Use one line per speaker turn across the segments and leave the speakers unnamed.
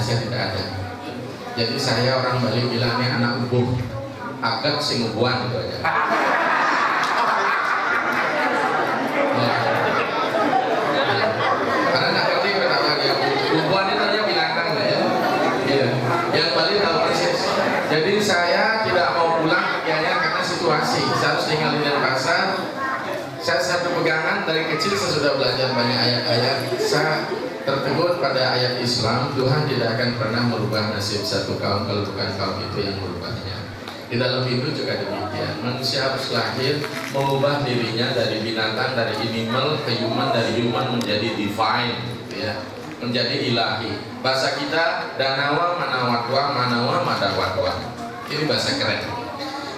saya tidak ada. Jadi saya orang Bali bilangnya anak ubuh, agak sing ubuhan gitu aja. Karena nggak ngerti kenapa dia ubuhan itu aja binatang ya. Iya. Yang Bali tahu persis. Jadi saya tidak mau pulang kerjanya karena situasi. Saya harus tinggal di Denpasar. Saya satu pegangan dari kecil saya sudah belajar banyak ayat-ayat. Saya tertegun pada ayat Islam, Tuhan tidak akan pernah merubah nasib satu kaum kalau bukan kaum itu yang merubahnya. Di dalam Hindu juga demikian. Manusia harus lahir mengubah dirinya dari binatang, dari animal ke human, dari human menjadi divine, gitu ya, menjadi ilahi. Bahasa kita Danawa Manawatwa Manawa Madawatwa. Ini bahasa keren.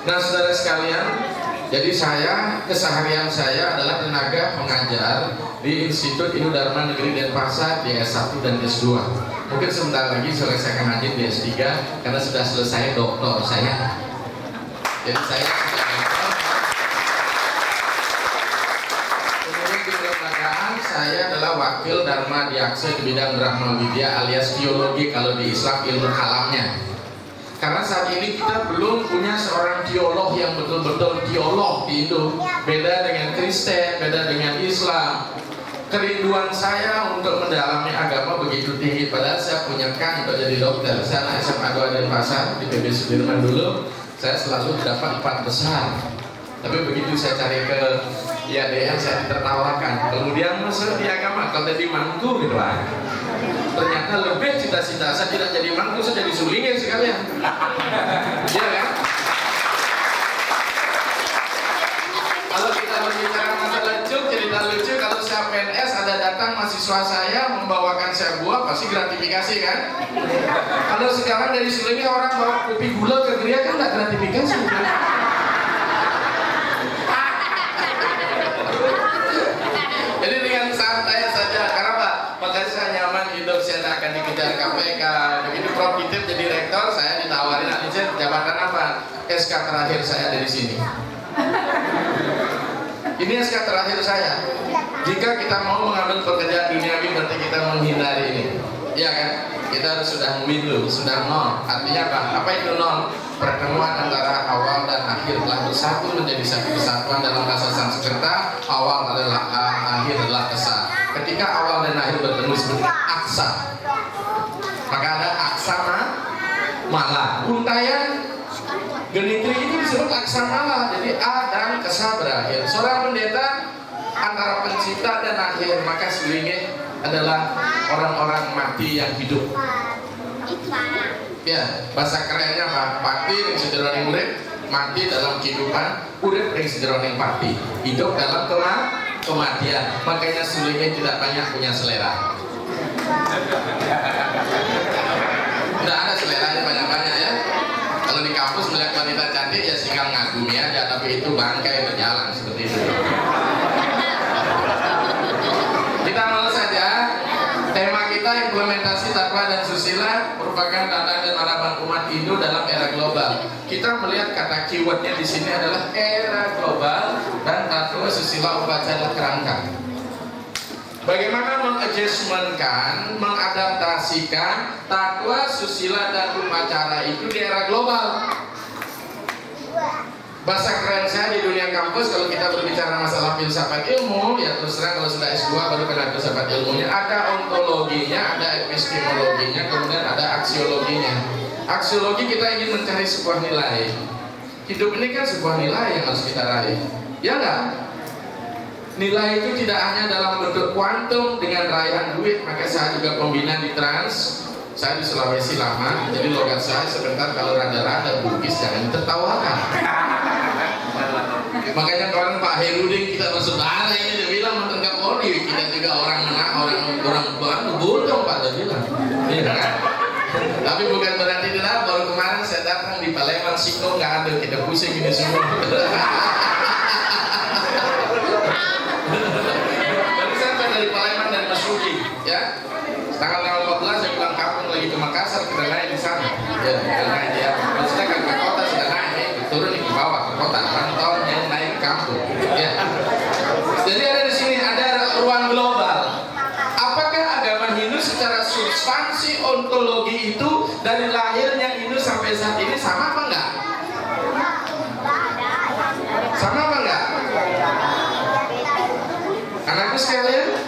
Nah, saudara sekalian, jadi keseharian saya adalah tenaga pengajar di Institut Hindu Dharma Negeri Denpasar di S1 dan S2. Mungkin sebentar lagi saya akan ngajar di S3 karena sudah selesai doktor saya. Jadi saya sudah doktor. Kemudian di kelembagaan saya adalah wakil Dharma Diaksa di bidang Brahma Widya alias teologi, kalau di Islam ilmu kalamnya. Karena saat ini kita belum punya seorang teolog yang betul-betul teolog di Indo. Beda dengan Kristen, beda dengan Islam. Kerinduan saya untuk mendalami agama begitu tinggi. Padahal saya punya kan untuk jadi dokter. Saya anak SMA 2 Denpasar di PB Sudirman dulu. Saya selalu dapat 4 besar. Tapi begitu saya cari ke IADN saya ditertawakan. Kemudian masuk di agama kalau jadi mangku gitu lah. Ternyata lebih cita-cita saya tidak jadi mangku, saya jadi sulingin sekalian. Iya kan? Kalau kita berbicara masalah cerita lucu, kalau saya PNS ada datang mahasiswa saya membawakan saya buah, pasti gratifikasi kan? Kalau sekarang dari sulingin orang bawa kopi gula ke geria kan nggak gratifikasi kan? Jadi dengan santai saja, karena Pak, makanya saya nyaman hidup, saya tidak akan dikejar KPK. Begitu Prof Ditip jadi rektor, saya ditawarin aja jabatan apa? SK terakhir saya dari sini. Ini SK terakhir saya. Jika kita mau mengambil pekerjaan duniawi, berarti kita menghindari ini. Iya kan? Kita harus sudah mindu, sudah nol. Artinya apa? Apa itu nol? Pertemuan antara awal dan akhir telah bersatu menjadi satu kesatuan. Dalam bahasa Sanskerta, awal adalah A, akhir adalah esa. Ketika awal dan akhir bertemu seperti aksa, maka ada aksama mala. Untayan genitri ini disebut aksamala. Jadi A dan kesa berakhir. Seorang pendeta antara pencipta dan akhir, maka selingi adalah orang-orang mati yang hidup. Ya, bahasa kerennya apa? Pati yang sederhana urip, mati dalam kehidupan, urip yang sederhana pati, hidup dalam kematian. Makanya sulingnya tidak banyak punya selera. Tidak ada seleranya banyak-banyak ya. Kalau di kampus melihat wanita cantik ya tinggal ngagumi aja, tapi itu bangkai berjalan seperti itu. Kita mulai saja. Tema kita implementasi takwa dan susila merupakan tanda dan harapan umat Hindu dalam era global. Kita melihat kata keywordnya di sini adalah era global dan takwa susila upacara kerangka. Bagaimana mengadjustmentkan, mengadaptasikan takwa, susila dan upacara itu di era global? Bahasa keren saya di dunia kampus, kalau kita berbicara masalah filsafat ilmu, ya terus terang kalau sudah S2 baru kena filsafat ilmunya, ada ontologinya, ada epistemologinya, kemudian ada aksiologinya. Aksiologi kita ingin mencari sebuah nilai. Hidup ini kan sebuah nilai yang harus kita raih, ya enggak? Nilai itu tidak hanya dalam bentuk kuantum dengan raihan duit. Maka saya juga pembina di Trans. Saya di Sulawesi lama, jadi logat saya sebentar kalau rada-rada Bugis jangan tertawakan. Makanya kawan Pak Herudin kita bersaudara ini dia bilang mantan Kapolri, kita juga orang butuh Pak dia bilang. Iya kan? Tapi bukan berarti tidak. Baru kemarin saya datang di Palembang, Siko nggak ada, kita pusing ini semua. Jadi saya dari Palembang dan Masuki, ya. Tanggal 14 saya pulang kampung lagi ke Makassar, kita naik di sana. Ya, kita naik ya. Maksudnya kan ke kota sudah naik, turun ke bawah ke kota, kantor yang naik kampung. Ya. Jadi ada di sini ada ruang global. Apakah agama Hindu secara substansi ontologi Nabi itu dari lahirnya Hindu sampai saat ini sama apa enggak? Sama apa enggak? Anakku sekalian,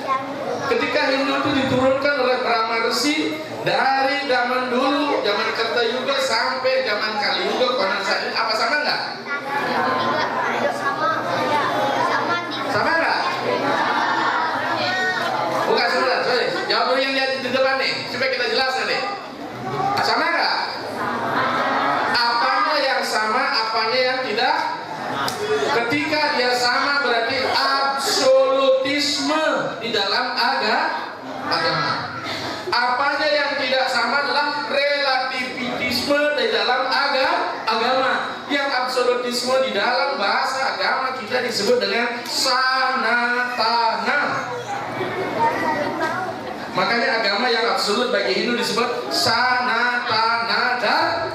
ketika Hindu itu diturunkan oleh para Maharishi dari zaman dulu, zaman Kertayuga sampai zaman Kaliyuga, konon saat ini, apa sama enggak? Sama enggak? Bukan sebentar, sorry. Jawab dulu yang di depan nih, supaya kita jelaskan nih. Sama enggak? Apanya yang sama, apanya yang tidak? Ketika dia sama berarti absolutisme di dalam agama. Apanya yang tidak sama adalah relativitisme di dalam agama. Yang absolutisme di dalam bahasa agama kita disebut dengan sanatana. Makanya agama yang absolut bagi Hindu disebut sanatana dan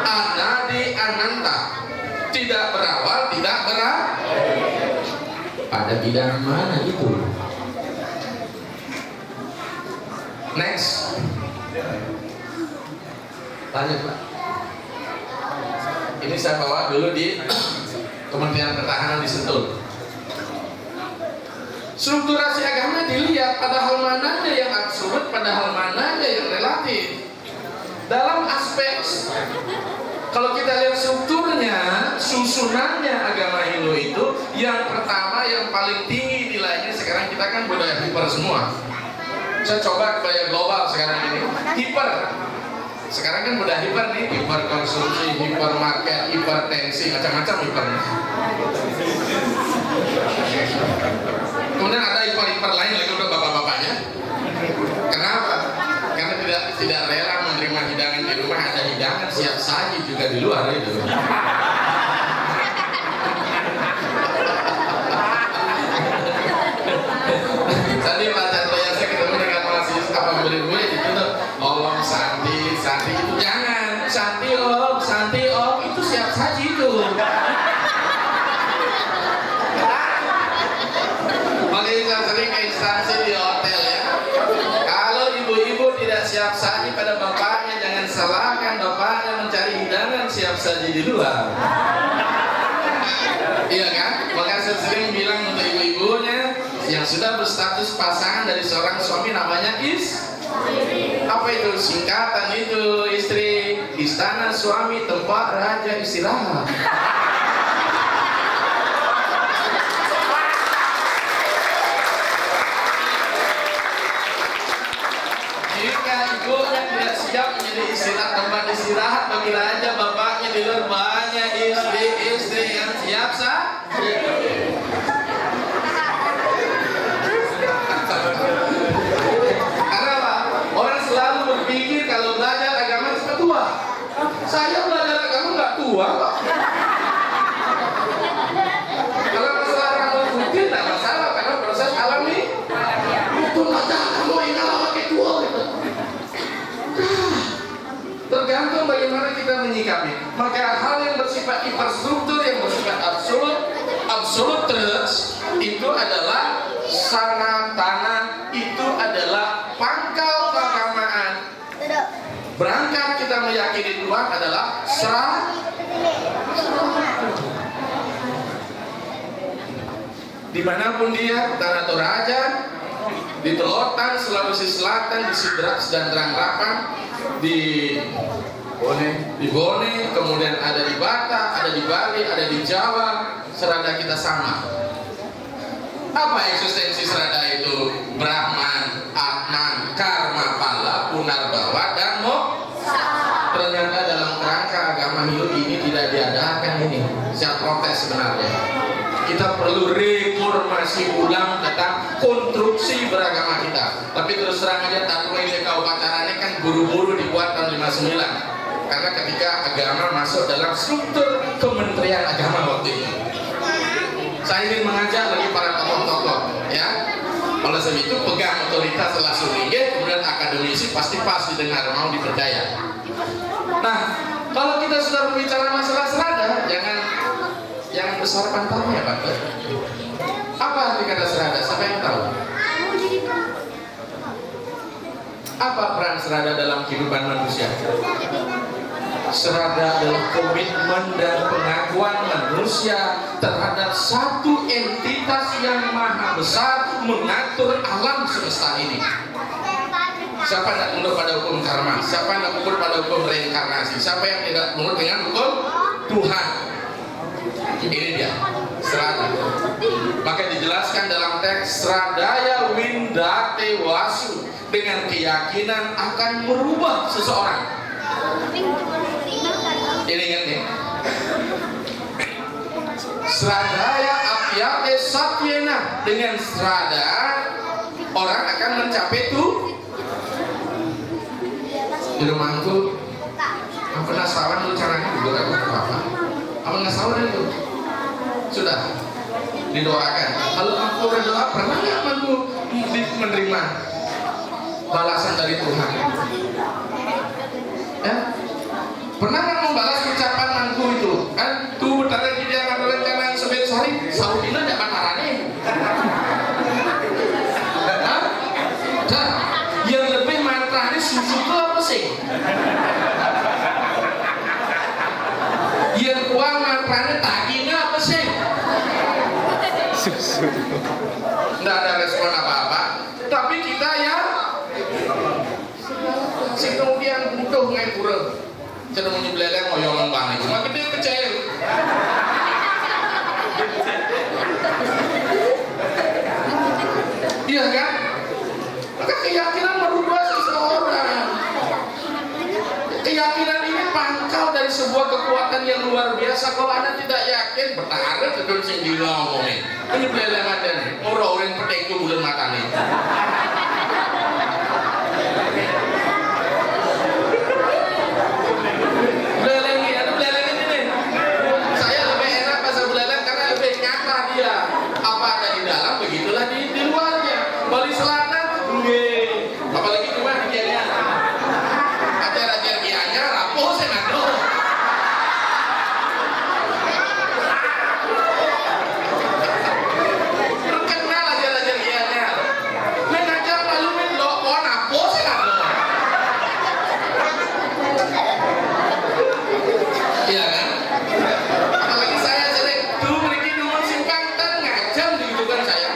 anadi ananta. Tidak berawal, tidak berakhir. Pada bidang mana itu? Next. Lanjut, Pak. Ini saya bawa dulu di Kementerian Pertahanan di Sentul. Strukturasi agama dilihat pada hal mananya yang absolut, pada hal mananya yang relatif. Dalam aspek, kalau kita lihat strukturnya, susunannya agama Hindu itu, yang pertama yang paling tinggi nilainya sekarang kita kan budaya hiper semua. Saya coba budaya global sekarang ini, hiper. Sekarang kan budaya hiper nih, hiper konsumsi, hiper market, hipertensi, macam-macam hiper. Kemudian ada hiper lain lagi untuk bapak-bapaknya. Kenapa? Karena tidak rela menerima hidangan di rumah, ada hidangan siap saji juga di luar itu. Tadi Pak Chandra ya, saya ketemu dengan mahasiswa apa murid-murid itu tuh, Om Santi itu jangan, Santi Om itu siap saji itu. Makanya saya sering ke instansi di hotel ya. Kalau ibu-ibu tidak siap saji pada bapaknya, jangan salahkan bapaknya mencari hidangan siap saji di luar. Iya kan? Maka saya sering bilang untuk ibu-ibunya yang sudah berstatus pasangan dari seorang suami namanya apa itu? Singkatan itu istri, istana suami, tempat raja istirahat. Jika ibunya tidak siap menjadi istirahat, tempat istirahat bagi raja, bapaknya di luar banyak istri-istri yang siap saja. Karena apa? Orang selalu berpikir kalau belajar agama sudah tua. Saya belajar agama nggak tua kok. Kalau masalah rambut putih tidak masalah karena proses alami. Itu belajar kamu ingat lama kayak tua gitu. Tergantung bagaimana kita menyikapi. Maka hal yang bersifat infrastruktur, yang bersifat absolut truths itu adalah sanatana, itu adalah pangkal keagamaan. Berangkat kita meyakini Tuhan adalah dimanapun dia, Tanah Toraja, di Telotan, Sulawesi Selatan, di Sidraps dan Terang-Rapang, di Bone, kemudian ada di Batak, ada di Bali, ada di Jawa, serada kita sama. Apa eksistensi serada itu? Brahman, Atman, Karma, Pala, Punarbawa, dan Moksha. Ternyata dalam kerangka agama Hindu ini tidak diadakan ini. Saya protes sebenarnya. Kita perlu reformasi ulang tentang konstruksi beragama kita. Tapi terus terang aja, Tatwa ini upacaranya kan buru-buru dibuat tahun 59. Karena ketika agama masuk dalam struktur Kementerian Agama waktu itu. Saya ingin mengajak lagi para tokoh-tokoh, ya. Oleh sebab itu pegang otoritas langsung tinggi, kemudian akademisi pasti pas didengar, mau dipercaya. Nah, kalau kita sudah berbicara masalah serada, jangan besar pantatnya, Pak. Apa arti kata serada? Siapa yang tahu? Apa peran serada dalam kehidupan manusia? Serada adalah komitmen dan pengakuan manusia terhadap satu entitas yang maha besar mengatur alam semesta ini. Siapa yang tidak menurut pada hukum karma? Siapa yang tidak menurut pada hukum reinkarnasi? Siapa yang tidak menurut dengan hukum Tuhan? Ini dia serada. Maka dijelaskan dalam teks Sradaya Windate Wasu, dengan keyakinan akan merubah seseorang. Ini ingat nih, Sradaya Apyate Satyena, dengan serada orang akan mencapai itu. Di rumahku, aku penasaran dulu caranya juga aku ke Bapak. Apa penasaran itu? Sudah didoakan. Kalau aku berdoa, pernah nggak aku menerima balasan dari Tuhan? Ya? Pernah nggak membalas ucapan manku itu? Kan tuh betara di dia ngambil rencana sebet sehari, Saudina dapat marane. Yang lebih mantra ini susu itu apa sih? Yang uang mantranya tagihnya apa sih? Susu. Nggak ada respon apa-apa. Tapi kita ya, si kemudian butuh ngepura. Cenderung nyebeleleng ngoyong banget. Cuma gede kecil. Iya kan? Maka keyakinan merubah seseorang. Keyakinan ini pangkal dari sebuah kekuatan yang luar biasa. Kalau Anda tidak yakin, bertahan terus sendiri ngomongin. Ini belelengan dan orang-orang petik itu bulan mata nih. Begitulah di luarnya. Bali Selatan, apalagi cuma di Gianyar. Ajar-ajar Gianyar, rapuh saya ngadu. Terkenal ajar-ajar Gianyar. Mengajar lalu mendok, oh rapuh saya ngadu. Iya kan? Apalagi saya sering tuh pergi dulu simpang tengah jam gitu kan saya.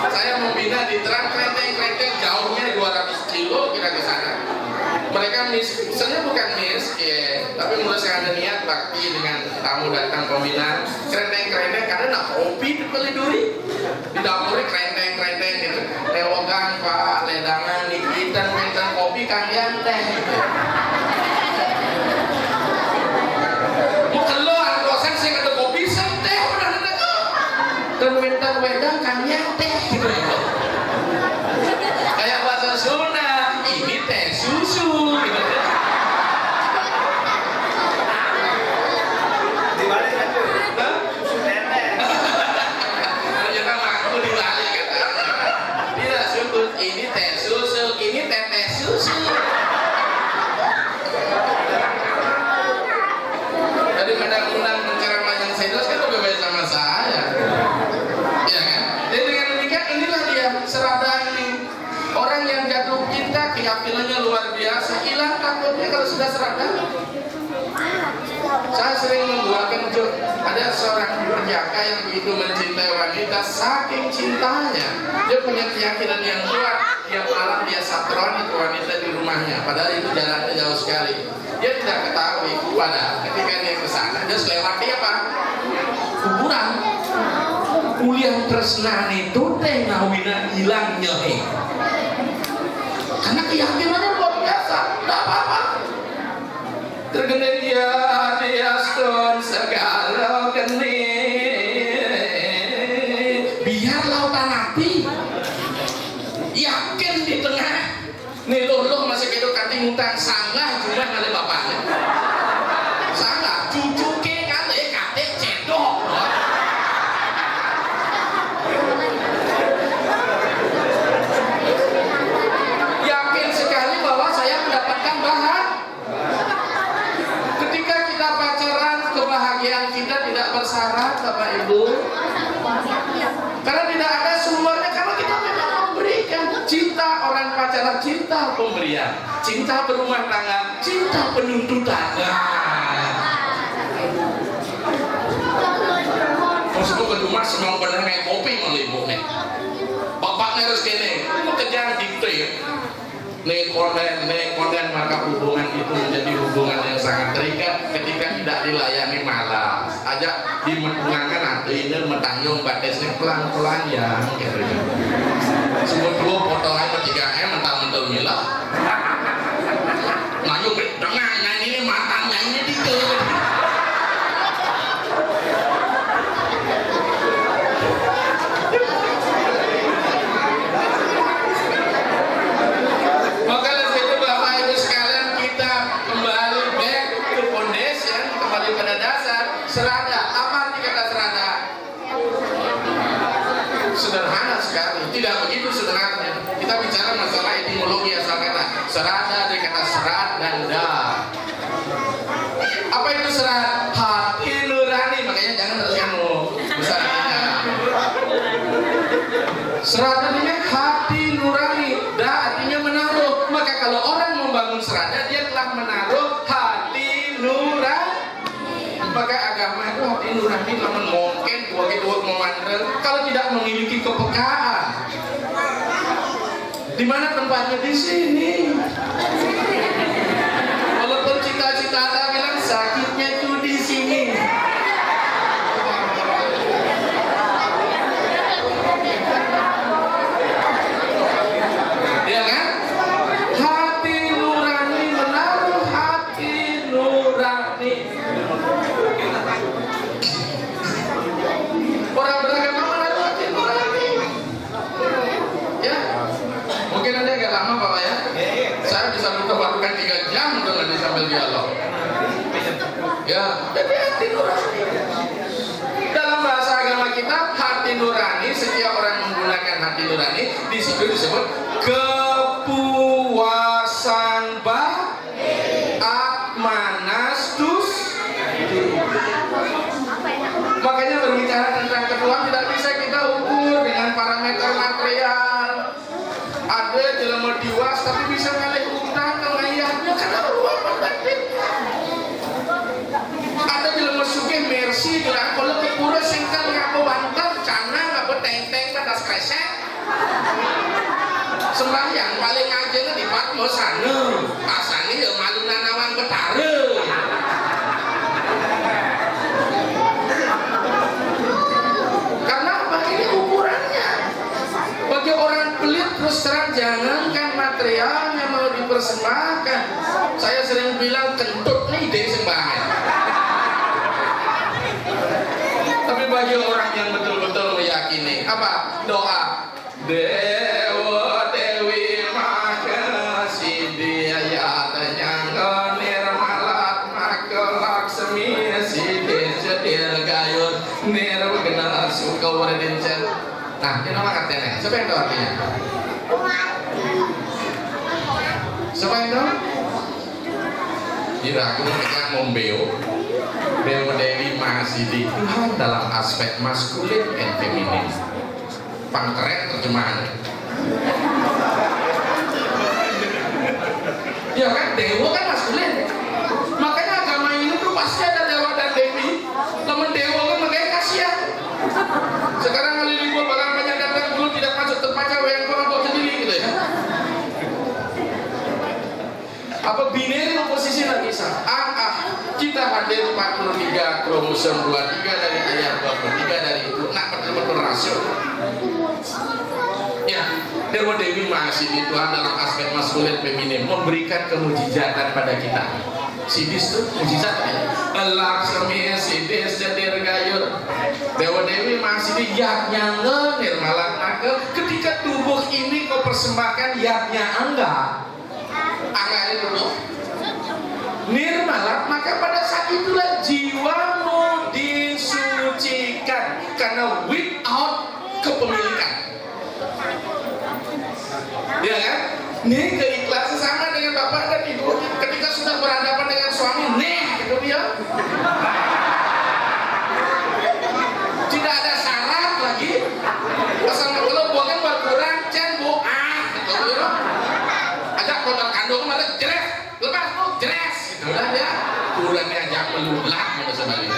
Saya membina di terang krenteng-krenteng jauhnya 200 kilo kira ke sana. Mereka misalnya bukan miskin, tapi menurut saya ada niat bakti dengan tamu datang pembina. Krenteng-krenteng karena nak kopi dibeli duri, di dapurnya krenteng-krenteng gitu. Lewogan Pak, ledangan, nikitan, minta kopi kalian teh. Bukan lo anak kosan sih ada kopi teh udah ada tuh. Dan wedang kalian teh gitu. Kayak bahasa Sunda, ini teh susu gitu. Dibalik aja. Susu teteh. Ternyata aku dibalik kata. Tidak susu, ini teh susu, ini teteh susu. Tadi undang-undang penceramah yang saya jelaskan lebih baik sama saya. Ya kan? Jadi dengan demikian inilah dia serada ini. Orang yang jatuh cinta keyakinannya luar biasa, hilang takutnya kalau sudah serada. Saya sering membuatkan joke. Ada seorang perjaka yang begitu mencintai wanita, saking cintanya dia punya keyakinan yang kuat. Tiap malam dia satroni ke wanita di rumahnya, padahal itu jalannya jauh sekali. Dia tidak ketahui pada ketika dia ke sana dia selewati apa? Kuburan. Kuliah tresnan itu teh ngawina hilangnya karena keyakinannya luar biasa. Tidak apa-apa. Tergenai dia stone segala geni. Biar lautan api. Yakin di tengah nih loh masih hidup kating utang sanggah juga kali bapaknya. Sanggah cucu ke kali kate cedok. Yakin sekali bahwa saya mendapatkan bahan. kebahagiaan kita tidak bersyarat, Bapak Ibu. Karena tidak ada sumbernya. Kalau kita memang memberikan, cinta orang pacaran, cinta pemberian, cinta berumah tangga, cinta penuntutan. Maksudku ke rumah senang bener kayak kopi malah ibu nih. Bapaknya harus gini, itu kejar dikte. Nih konten, maka hubungan itu menjadi hubungan yang sangat terikat ketika tidak dilayani malas. Ajak dimenangkan nanti ini mentanggung batasnya pelan-pelan ya. Semua dua potongan 3M mentang-mentang milah. Maju dengan nyanyi ini matangnya ini dikit. Serada, apa arti kata serada? Sederhana sekali, tidak begitu sederhana. Kita bicara masalah etimologi asal kata. Serada dari kata serat dan da. Apa itu serat? Hati nurani, makanya jangan teruskan besar artinya. Serat artinya hati nurani, da artinya menaruh. Maka kalau orang membangun serada, dia telah menaruh hati nurani. Maka agama itu hati nurani namun mungkin dua memandang kalau tidak memiliki kepekaan. Di mana tempatnya? Di sini. Walaupun cita-cita Anda bilang sakitnya itu di sini. Ya kan? Hati nurani menaruh hati nurani. Orang beragama menaruh hati nurani. Ya, mungkin ada agak lama Bapak ya. Saya bisa buka-bukan 3 jam dengan sambil dialog. Ya, jadi hati nurani. Dalam bahasa agama kita, hati nurani, setiap orang menggunakan hati nurani, di situ disebut kepuasan batin, manastus. Makanya berbicara tentang kepuasan tidak bisa kita ukur dengan parameter material. Ada jelema diwas tapi bisa ngalih utang ke ayahnya karena kepuasan batin. Ada jelema sugih mercy bilang kalau kepura singkat ngaku banter karena ngaku teng-teng pada kresek. Sembahyang paling aja di Patmo sana. Asane ya malu nanawan betare. Karena apa? Ini ukurannya. Bagi orang pelit terus terang jangankan materialnya mau dipersembahkan. Saya sering bilang kentut nih ide sembahyang. Tapi bagi orang yang betul-betul meyakini apa? Doa Dewa Dewi makasih dia ya tanyang nirmalat makelak semi sidir sedir gayut nirwagana suka waradincan. Nah, ini nama katanya. Siapa yang tahu artinya? Siapa yang tahu? Diraku dengan membeo Dewa Dewi masih di Tuhan dalam aspek maskulin dan feminin. Pangkeret terjemahan. Ya kan, dewa kan maskulin. Makanya agama ini tuh pasti ada dewa dan dewi. Namun dewa kan makanya kasihan. Sekarang kali gua barang banyak datang dulu tidak masuk terpaca yang kurang bawa sendiri gitu ya. Apa binary oposisi nggak bisa? Kita hadir 43 kromosom 23 dari ayat 23 dari itu. Nah, betul-betul rasio. Ya, Dewa Dewi masih di Tuhan dalam aspek maskulin feminin memberikan kemujizatan pada kita. Sidis tuh mujizat ya. Laksmi sidis jadi gayur. Dewa Dewi masih di yaknya nirmalat nakel. Ketika tubuh ini kau persembahkan yaknya angga itu dulu nirmalat, maka pada saat itulah jiwamu disucikan karena without kepemilikan. Ya kan? Nih keikhlasan sama dengan bapak dan ibu ketika sudah berhadapan dengan suami, nih gitu dia. bahasa Bali.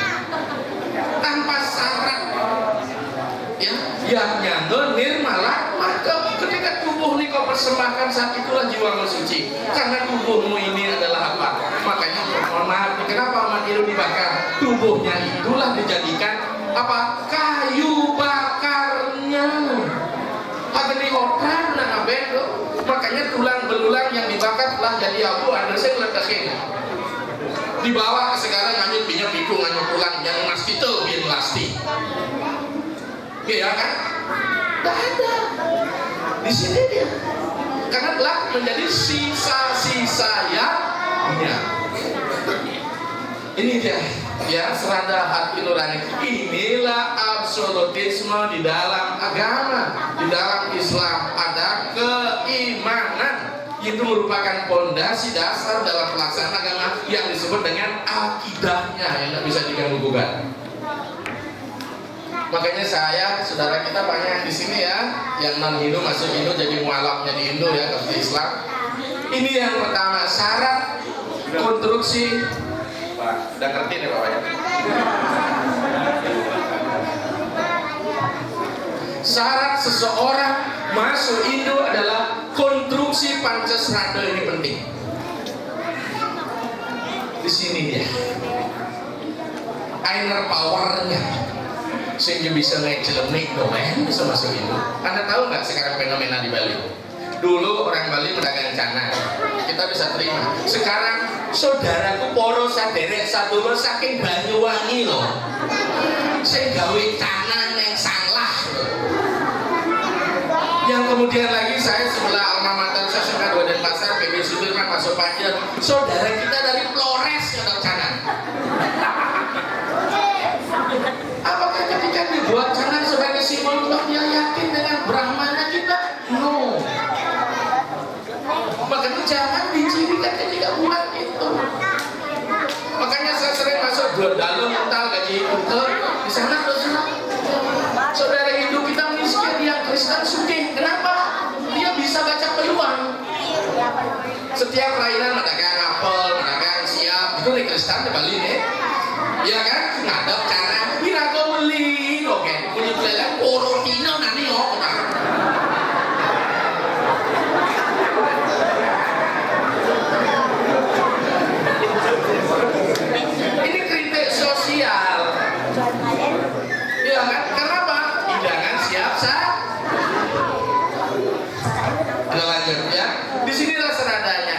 Tanpa syarat. Ya, yang nyandon nirmala, maka ketika tubuh ini kau persembahkan, saat itulah jiwamu suci. Karena tubuhmu ini adalah apa? Makanya mohon maaf, kenapa umat Hindu dibakar? Tubuhnya itulah dijadikan apa? Kayu bakarnya. Ada di hotel dan abeng. Makanya tulang belulang yang dibakar telah jadi abu. Ada saya letakkan. Dibawa sekarang nganyut minyak pikul nganyut tulang yang pasti tuh biar pasti. Iya kan? Tidak ada. Di sini dia. Karena telah menjadi sisa-sisa yang ini dia. Ya, serada hati nurani. Inilah absolutisme di dalam agama. Di dalam Islam ada keimanan. Itu merupakan pondasi dasar dalam pelaksanaan agama yang disebut dengan akidahnya yang tidak bisa diganggu-gugat. Makanya saya, saudara kita banyak di sini ya, yang non Hindu masuk Hindu jadi mualaf jadi Hindu ya, ke Islam. Ini yang pertama, syarat konstruksi. Pak, udah ngerti nih Bapak ya? Syarat seseorang masuk Hindu adalah konstruksi Pancasrada ini penting. Di sini dia, inner powernya. Sehingga bisa ngejelemek doang bisa masuk Hindu. Anda tahu nggak sekarang fenomena di Bali? Dulu orang Bali pedagang canang, kita bisa terima. Sekarang saudaraku poro saderek sadulur saking Banyuwangi loh, saya gawe canang yang salah loh. Yang kemudian lagi saya sebelah alma mater saya SMK 2 Denpasar, PB Sudirman, masuk Panjer. Saudara kita dari Flores yang canang. Apakah ketika dibuat canang sebagai simbol bahwa dia yakin dengan Brahmanya kita? No. Makanya jangan dicirikan ketika buat itu. Makanya saya sering masuk dalam mental gaji itu di sana saudara Hindu kita miskin, yang Kristen sugih. Kenapa? Dia bisa baca peluang. Setiap rainan pedagang apel, pedagang siap, itu di Kristen di Bali nih. Ya kan? Ngadep canang. Wirago beli, oke. Punya belalang porotino nanti oh. Ini kritik sosial. Ya kan? Kenapa? Hidangan siap sah. Ada lanjut ya. Disinilah seradanya.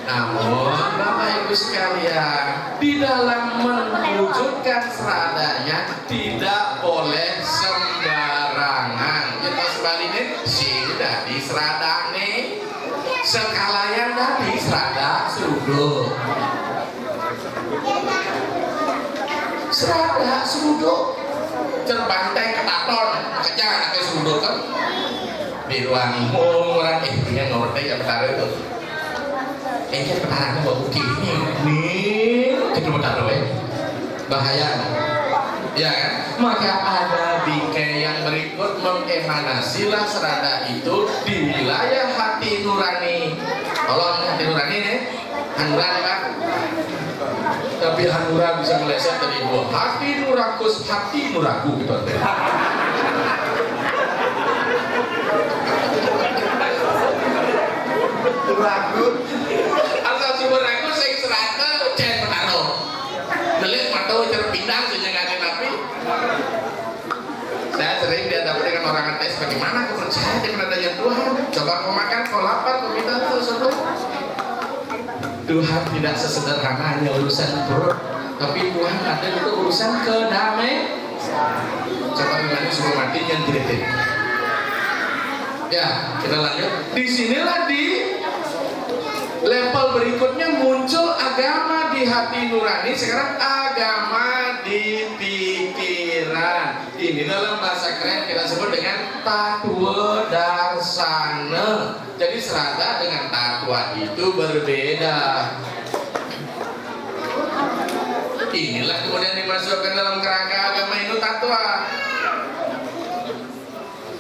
Namun Bapak Ibu sekalian, di dalam mewujudkan seradanya tidak boleh sembarangan. Kita sebaliknya sudah diseradane, sekalian dari serada seruduk. Serada seruduk, cerbanteng ketaton, kejar anaknya seruduk kan. Biruan murah, dia ngerti ya betar itu. Ini petarannya bawa buki ini kita betar ya, bahaya. Ya kan? Maka ada bingkai yang berikut mengemanasilah serada itu di wilayah hati nurani. Tolong hati nurani nih, hanura Pak. Tapi hanura bisa meleset dari dua hati nurakus, hati nuraku gitu. Nuraku, asal sumber aku sing serata jen penaro. Belit matau terpindang senyangane tapi. Saya sering dihadapi dengan orang ateis, bagaimana aku percaya dengan adanya Tuhan? Coba kau makan, kau lapar, kau minta sesuatu. Tuhan tidak sesederhana hanya urusan perut, tapi Tuhan ada untuk urusan kedamaian. Coba gimana sebelum mati yang tidak. Ya, kita lanjut. Disinilah di level berikutnya muncul agama di hati nurani. Sekarang agama di pikiran. Ini dalam bahasa keren kita sebut dengan tatwa darsana. Jadi serada dengan tatwa itu berbeda. Inilah kemudian dimasukkan dalam kerangka agama itu tatwa.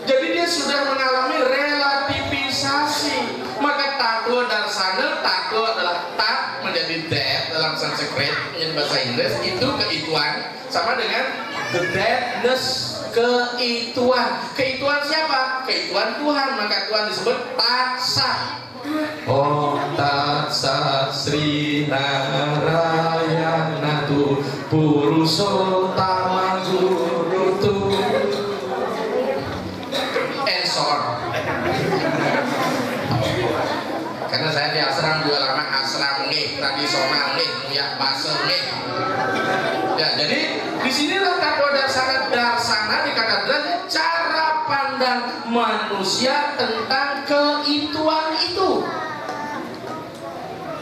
Jadi dia sudah mengalami relativisasi. Maka tatwa darsana, tatwa adalah tat menjadi det dalam Sanskrit, yang bahasa Inggris itu keituan sama dengan the deadness, keituan. Keituan siapa? Keituan Tuhan. Maka Tuhan disebut Tatsa. Om Tatsa Sri Narayana Tu Purusottama Gurutu and so on. Karena saya di asram juga lama, asram nih, tradisional nih, punya base nih. Ya, jadi di sinilah Tattwa Darsana dikatakan cara pandang manusia tentang keituan itu.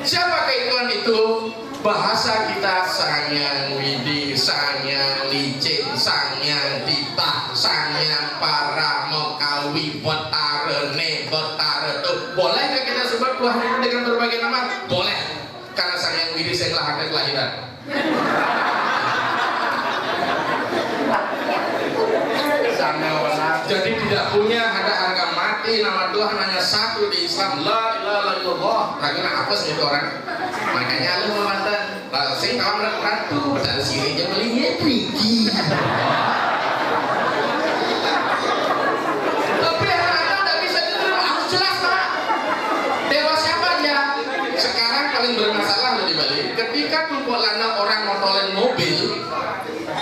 Siapa keituan itu? Bahasa kita sanyang widi, sanyang licin, sanyang titah, sanyang para mokawi, betarene, betaretu. Bolehkah kita sebut Tuhan itu dengan berbagai nama? Boleh. Karena sanyang widi saya lahirnya kelahiran. Jadi tidak punya ada harga mati. Nama Tuhan hanya satu di Islam, la ilaha illallah. Karena apa sih itu orang? Makanya lu mantan sing kawan ratu dan sini aja belinya tinggi. Tapi anak-anak tidak bisa diterima. Harus jelas Pak. Dewa siapa dia? Sekarang paling bermasalah loh di Bali. Ketika kumpulan orang motolen mobil,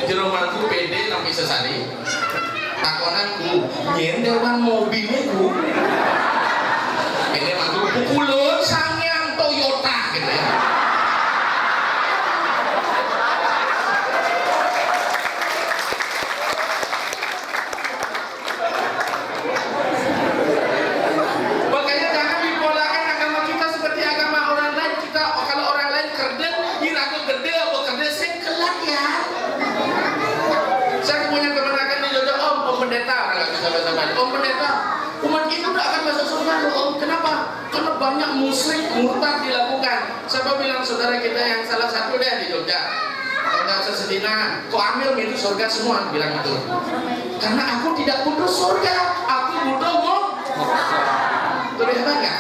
jero mantu PD nampi sesari. Takonanku, nyendewan mobilnya ku. Ini mantu pukulun sanyang Toyota gitu ya. Makanya jangan dipolakan agama kita seperti agama orang lain. Kita kalau orang lain kerdel, diraku gede apa kerdel sengkelak ya. Saya punya kemenakan di Jogja, Om Pendeta, nggak bisa bahasa Bali. Om Pendeta, umat itu tidak akan masuk surga loh Om. Kenapa? Karena banyak musyrik murtad dilakukan. Siapa bilang saudara kita yang salah satu deh di Jogja? Nggak usah sedih, kok ambil itu surga semua bilang itu. Karena aku tidak butuh surga, aku butuh moksa. Itu hebat nggak?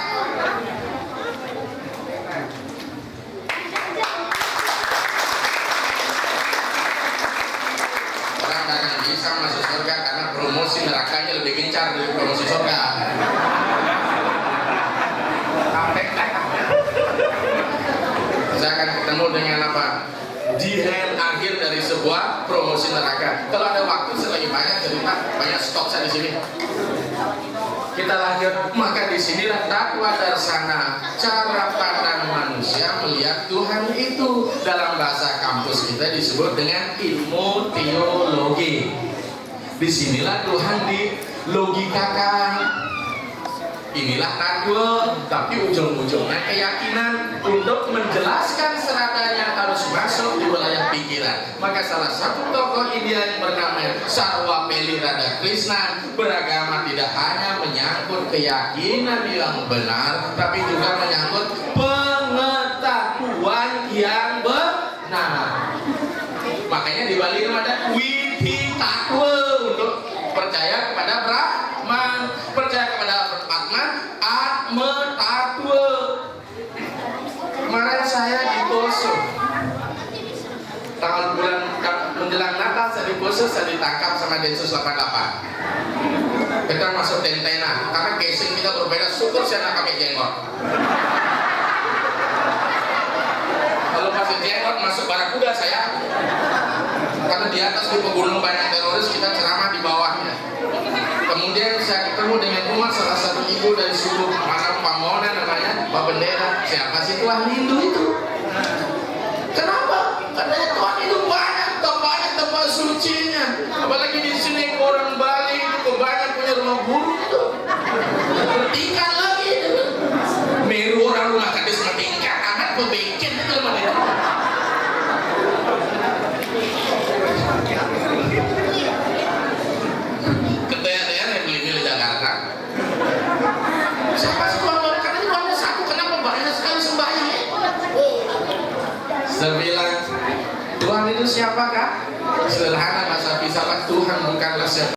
Orang akan bisa masuk surga karena promosi nerakanya lebih gencar dari promosi surga. Saya akan ketemu dengan apa? Di akhir dari sebuah promosi neraka. Kalau ada waktu saya lagi banyak cerita, banyak stok saya di sini. Kita lanjut. Maka di sinilah Tattwa Darsana, cara pandang manusia melihat Tuhan itu. Dalam bahasa kampus kita disebut dengan ilmu teologi. Disinilah Tuhan dilogikakan. Inilah Tattwa, tapi ujung-ujungnya keyakinan untuk menjelaskan seratanya harus masuk di wilayah pikiran. Maka salah satu tokoh India yang bernama Sarvapalli Radhakrishnan beragama tidak hanya menyangkut keyakinan yang benar, tapi juga menyangkut pengetahuan yang benar. Makanya di Bali ada Widhi Tattwa untuk percaya kepada Brahman, percaya kepada Atman, Atma Tattwa. Kemarin saya di Poso, tanggal bulan menjelang Natal saya di Poso, saya ditangkap sama Densus 88. Kita masuk tentena, karena casing kita berbeda. Syukur saya nggak pakai jenggot. Kalau pakai jenggot masuk Barakuda saya. Karena di atas di pegunung banyak teroris, kita ceramah di bawahnya. Kemudian saya ketemu dengan umat salah satu ibu dari suku Pamona namanya Pak Bendera. Siapa sih Tuhan Hindu itu? Kenapa? Karena Tuhan itu banyak tempat sucinya. Apalagi di sini orang Bali itu banyak punya rumah guru itu. Tingkat lagi itu. Meru orang rumah kadis tingkat anak pebikin itu rumah itu. Ketean-tean yang beli di Jakarta. Siapa sih Tuhan? Karena Tuhannya satu. Kenapa banyak sekali sembahyang? Saya bilang, Tuhan itu siapakah? Sederhana bahasa filsafat, Tuhan bukanlah siapa.